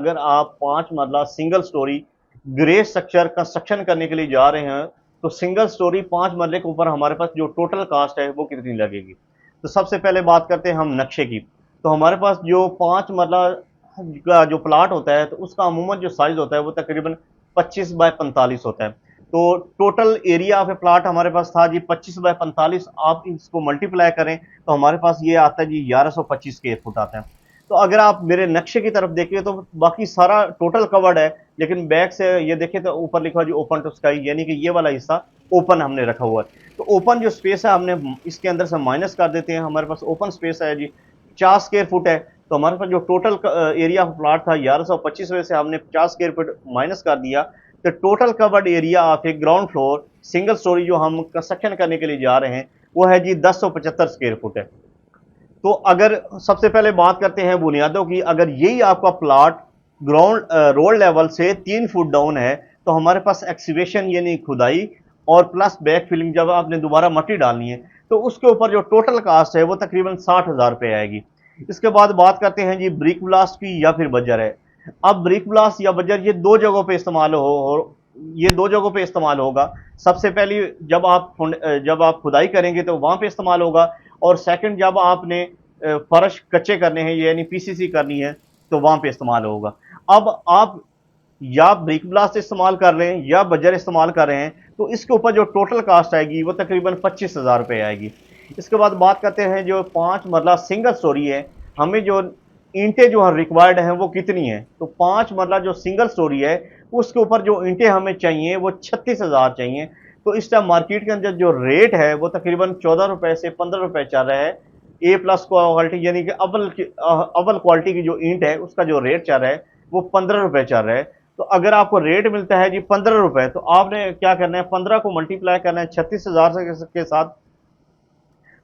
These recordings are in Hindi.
अगर आप 5 मरला single storey grey structure construction करने के लिए जा रहे हैं तो सिंगल स्टोरी 5 मरले के ऊपर हमारे पास जो टोटल कास्ट है वो कितनी लगेगी। तो सबसे पहले बात करते हैं हम नक्शे की। तो हमारे पास जो 5 मरला का जो प्लाट होता है तो उसका अमूमन जो साइज होता है वो तकरीबन 25 बाय 45 होता है। तो total area of A plot हमारे पास था जी 25 बाय 45। आप इसको मल्टीप्लाई करें तो हमारे पास ये आता है जी 1125 स्क्वायर फुट आता है। तो अगर आप मेरे नक्शे की तरफ देखिए तो बाकी सारा टोटल कवर्ड है, लेकिन बैक से ये देखिए तो ऊपर लिखा जी ओपन टू स्काई, यानी कि ये वाला हिस्सा ओपन हमने रखा हुआ है। तो ओपन जो स्पेस है हमने इसके अंदर से माइनस कर देते हैं। हमारे पास ओपन स्पेस है जी 50 स्क्वायर फुट है। तो हमारे पास जो टोटल एरिया ऑफ प्लाट था 1125 में से हमने 50 स्क्वायर फुट माइनस कर दिया। तो total covered area of A ground floor single storey जो हम कंस्ट्रक्शन करने के लिए जा रहे हैं वो है जी 1075 स्क्वायर फुट है। तो अगर सबसे पहले बात करते हैं बुनियादों की, अगर यही आपका प्लाट ग्राउंड रोड लेवल से 3 फुट डाउन है तो हमारे पास एक्सीवेशन यानी खुदाई और प्लस बैक फिलिंग जब आपने दोबारा मट्टी डालनी है तो उसके ऊपर जो टोटल कास्ट है वो तकरीबन 60,000 रुपये आएगी। इसके बाद बात करते हैं जी ब्रिक ब्लास्ट की या फिर बजर है। अब ब्रिक ब्लास्ट या बजर ये दो जगहों पे इस्तेमाल ये दो जगहों पे इस्तेमाल होगा। सबसे पहली जब आप खुदाई करेंगे तो वहां पे इस्तेमाल होगा, और सेकंड जब आपने फर्श कच्चे करने हैं यानी पीसीसी करनी है तो वहां पे इस्तेमाल होगा। अब आप या ब्रिक ब्लास्ट इस्तेमाल कर रहे हैं या बजर इस्तेमाल कर रहे हैं तो इसके ऊपर जो टोटल कास्ट आएगी वो तकरीबन 25,000 रुपये आएगी। इसके बाद बात करते हैं जो 5 मरला सिंगल स्टोरी है, हमें जो ईंटें जो रिक्वायर्ड हैं वो कितनी है। तो 5 मरला जो सिंगल स्टोरी है उसके ऊपर जो ईंटें हमें चाहिए वो 36,000 चाहिए। तो इस टाइम मार्केट के अंदर जो रेट है वो तकरीबन 14 रुपए से 15 रुपए चल रहा है। ए प्लस क्वालिटी यानी कि अव्वल क्वालिटी की जो ईंट है उसका जो रेट चल रहा है वो 15 रुपए चल रहा है। तो अगर आपको रेट मिलता है जी 15 रुपए तो आपने क्या करना है, 15 को मल्टीप्लाई करना है 36,000 के साथ।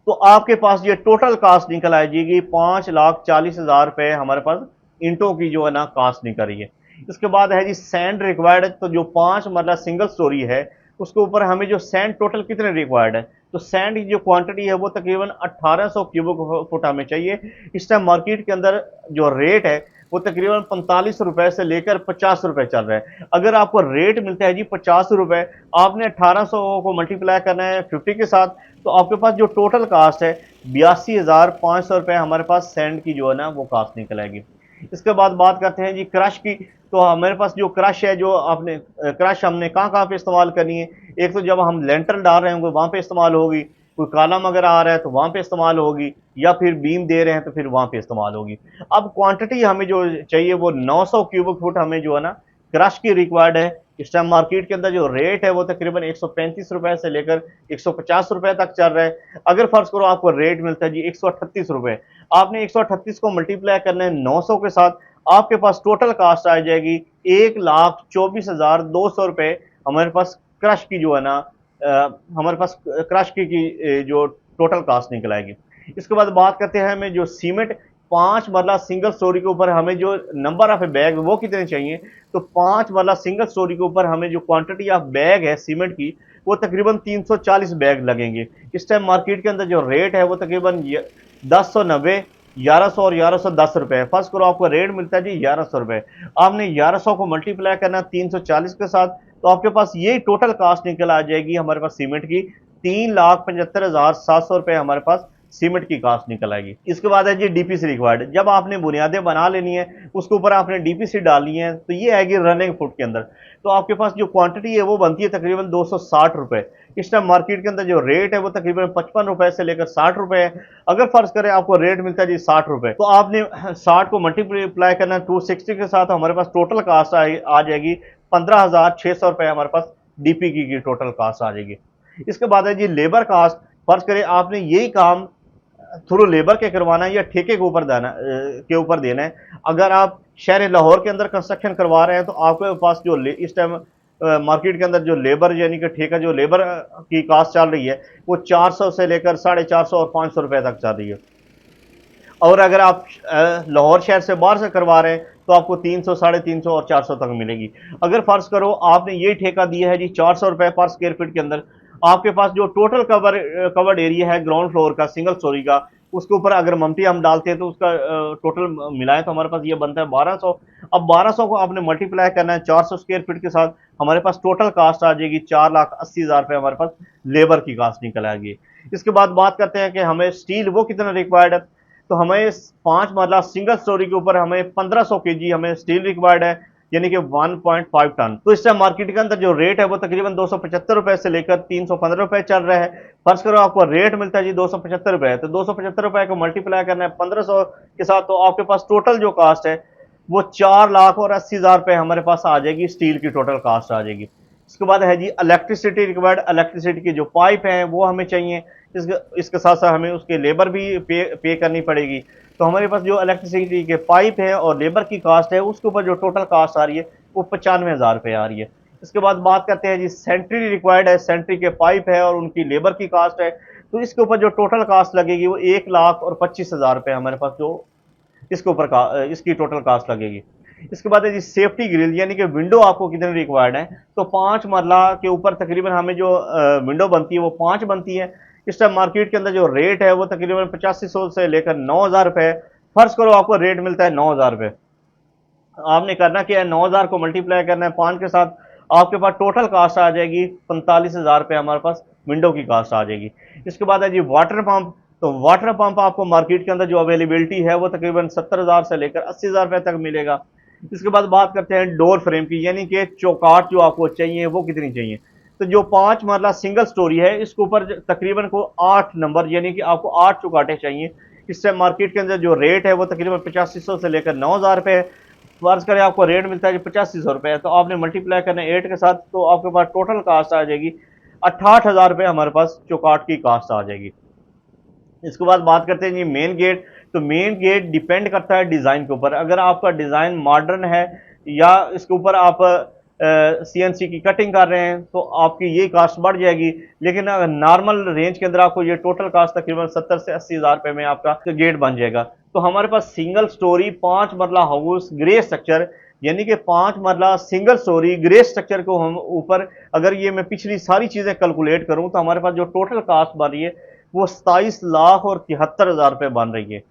तो आपके पास ये टोटल कास्ट निकल आ जाएगी 5,40,000 रुपए हमारे पास ईंटों की जो है ना कास्ट निकल रही है। इसके बाद है जी सैंड रिक्वायर्ड है। तो जो 5 मरला सिंगल स्टोरी है उसके ऊपर हमें जो सैंड टोटल कितने रिक्वायर्ड है, तो सैंड की जो क्वांटिटी है वो तकरीबन 1800 क्यूबिक फुट हमें चाहिए। इस टाइम मार्केट के अंदर जो रेट है वो तकरीबन 45 रुपए से लेकर 50 रुपए चल रहा है। अगर आपको रेट मिलता है जी 50 रुपए, आपने 1800 को मल्टीप्लाई करना है 50 के साथ, तो आपके पास जो टोटल कास्ट है 82,500 रुपए हमारे पास सैंड की जो है ना वो कास्ट निकल आएगी। इसके बाद बात करते हैं जी क्रश की। तो हमारे पास जो क्रश है जो आपने क्रश हमने कहाँ कहाँ पे इस्तेमाल करनी है। एक तो जब हम लेंटर डाल रहे होंगे वहां पे इस्तेमाल होगी, कोई कॉलम अगर आ रहा है तो वहां पे इस्तेमाल होगी, या फिर बीम दे रहे हैं तो फिर वहां पे इस्तेमाल होगी। अब क्वांटिटी हमें जो चाहिए वो 900 क्यूबिक फुट हमें जो है ना क्रश की रिक्वायर्ड है। इस टाइम मार्केट के अंदर जो रेट है वो तकरीबन 135 रुपए से लेकर 150 रुपए तक चल रहा है। अगर फर्ज करो आपको रेट मिलता है जी 138 रुपए, आपने 138 को मल्टीप्लाई करना है 900 के साथ, आपके पास टोटल कास्ट आ जाएगी 1,24,200 रुपए हमारे पास क्रश की जो है ना हमारे पास क्रश की जो टोटल कास्ट निकल आएगी। इसके बाद बात करते हैं हमें जो सीमेंट 5 मरला सिंगल स्टोरी के ऊपर हमें जो नंबर ऑफ बैग वो कितने चाहिए। तो 5 मरला सिंगल स्टोरी के ऊपर हमें जो क्वांटिटी ऑफ बैग है सीमेंट की वो तकरीबन 340 बैग लगेंगे। इस टाइम मार्केट के अंदर जो रेट है वो तकरीबन 1090, 1100 और 1110 रुपए। फर्स्ट करो आपको रेट मिलता है जी 1100 रुपए, आपने 1100 को मल्टीप्लाई करना 340 के साथ, तो आपके पास ये टोटल कास्ट निकल आ जाएगी हमारे पास सीमेंट की 3,75,700 रुपए हमारे पास सीमेंट की कास्ट निकल आएगी। इसके बाद है जी डीपीसी रिक्वायर्ड। जब आपने बुनियादें बना लेनी है उसके ऊपर आपने डीपीसी डालनी है तो ये आएगी रनिंग फुट के अंदर। तो आपके पास जो क्वांटिटी है वो बनती है तकरीबन 260 रुपए। इस टाइम मार्केट के अंदर जो रेट है वो तकरीबन 55 रुपए से लेकर 60 रुपए है। अगर फर्ज करें आपको रेट मिलता है जी 60 रुपए, तो आपने 60 को मल्टीप्लाई करना 260 के साथ, हमारे पास टोटल कास्ट आ जाएगी 15,600 रुपए हमारे पास डीपी की टोटल कास्ट आ जाएगी। इसके बाद है जी लेबर कास्ट। फर्ज करें आपने यही काम थ्रू लेबर के करवाना है या ठेके के ऊपर देना है। अगर आप शहर लाहौर के अंदर कंस्ट्रक्शन करवा रहे हैं तो आपके पास जो इस टाइम मार्केट के अंदर जो लेबर यानी कि ठेका जो लेबर की कास्ट चल रही है वो 400 से लेकर 450 और 500 रुपए तक चल रही है। और अगर आप लाहौर शहर से बाहर से करवा रहे हैं तो आपको 300, 350 और 400 तक मिलेगी। अगर फर्ज करो आपने ये ठेका दिया है जी 400 रुपए पर स्क्वायर फीट के अंदर, आपके पास जो टोटल कवर्ड एरिया है ग्राउंड फ्लोर का सिंगल स्टोरी का उसके ऊपर अगर ममटी हम डालते हैं तो उसका टोटल मिलाएं तो हमारे पास ये बनता है 1200। अब 1200 को आपने मल्टीप्लाई करना है 400 स्क्वायर फीट के साथ, हमारे पास टोटल कास्ट आ जाएगी 4,80,000 रुपये हमारे पास लेबर की कास्ट निकल आएगी। इसके बाद बात करते हैं कि हमें स्टील वो कितना रिक्वायर्ड है। तो हमें 5 मरला सिंगल स्टोरी के ऊपर हमें 1500 केजी हमें स्टील रिक्वायर्ड है, यानी कि 1.5 टन। तो इस टाइम मार्केट के अंदर जो रेट है वो तकरीबन 275 रुपए से लेकर 315 रुपए चल रहा है। फर्ज करो आपको रेट मिलता है जी 275 रुपए, तो 275 रुपए को मल्टीप्लाई करना है 1500 के साथ, तो आपके पास टोटल जो कास्ट है वो 4,80,000 रुपए हमारे पास आ जाएगी, स्टील की टोटल कास्ट आ जाएगी। इसके बाद है जी इलेक्ट्रिसिटी रिक्वायर्ड, इलेक्ट्रिसिटी की जो पाइप हैं वो हमें चाहिए, इसके साथ साथ हमें उसके लेबर भी पे करनी पड़ेगी। तो हमारे पास जो इलेक्ट्रिसिटी के पाइप है और लेबर की कास्ट है उसके ऊपर जो टोटल कास्ट आ रही है वो 95,000 रुपये आ रही है। इसके बाद बात करते हैं जी सेंट्री रिक्वायर्ड है, सेंट्री के पाइप है और उनकी लेबर की कास्ट है, तो इसके ऊपर जो टोटल कास्ट लगेगी वो 1,25,000 रुपये हमारे पास जो इसके ऊपर इसकी टोटल कास्ट लगेगी। इसके बाद है जी सेफ्टी ग्रिल, यानी कि विंडो आपको कितने रिक्वायर्ड है। तो 5 मरला के ऊपर तकरीबन हमें जो विंडो बनती है वो 5 बनती है। इस टाइम मार्केट के अंदर जो रेट है वो तकरीबन 8500 से लेकर 9,000 रुपए। फर्ज करो आपको रेट मिलता है 9,000 रुपए, आपने करना क्या है 9,000 को मल्टीप्लाई करना है 5 के साथ, आपके पास टोटल कास्ट आ जाएगी 45,000 रुपये हमारे पास विंडो की कास्ट आ जाएगी। इसके बाद है जी वाटर पंप। तो वाटर पंप आपको मार्केट के अंदर जो अवेलेबिलिटी है वो तकरीबन 70,000 से लेकर 80,000 रुपये तक मिलेगा। इसके बाद बात करते हैं डोर फ्रेम की, यानी कि चौकाट जो आपको चाहिए वो कितनी चाहिए। तो जो 5 मरला सिंगल स्टोरी है इसके ऊपर तकरीबन को 8 नंबर, यानी कि आपको 8 चौकाटे चाहिए। इससे मार्केट के अंदर जो रेट है वो तकरीबन 8500 से लेकर 9,000 रुपये है। फर्ज करें आपको रेट मिलता है 8500 रुपये, तो आपने मल्टीप्लाई करना है 8 के साथ, तो आपके पास टोटल कास्ट आ जाएगी 68,000 रुपये हमारे पास चौकाट की कास्ट आ जाएगी। इसके बाद बात करते हैं जी मेन गेट। तो मेन गेट डिपेंड करता है डिज़ाइन के ऊपर, अगर आपका डिज़ाइन मॉडर्न है या इसके ऊपर आप सीएनसी की कटिंग कर रहे हैं तो आपकी ये कास्ट बढ़ जाएगी, लेकिन अगर नॉर्मल रेंज के अंदर आपको ये टोटल कास्ट तकरीबन 70 से 80,000 रुपये में आपका गेट बन जाएगा। तो हमारे पास सिंगल स्टोरी 5 मरला हाउस ग्रे स्ट्रक्चर, यानी कि 5 मरला सिंगल स्टोरी ग्रे स्ट्रक्चर को हम ऊपर अगर ये मैं पिछली सारी चीज़ें कैलकुलेट करूँ तो हमारे पास जो टोटल कास्ट बन रही है वो 27,73,000 रुपये बन रही है।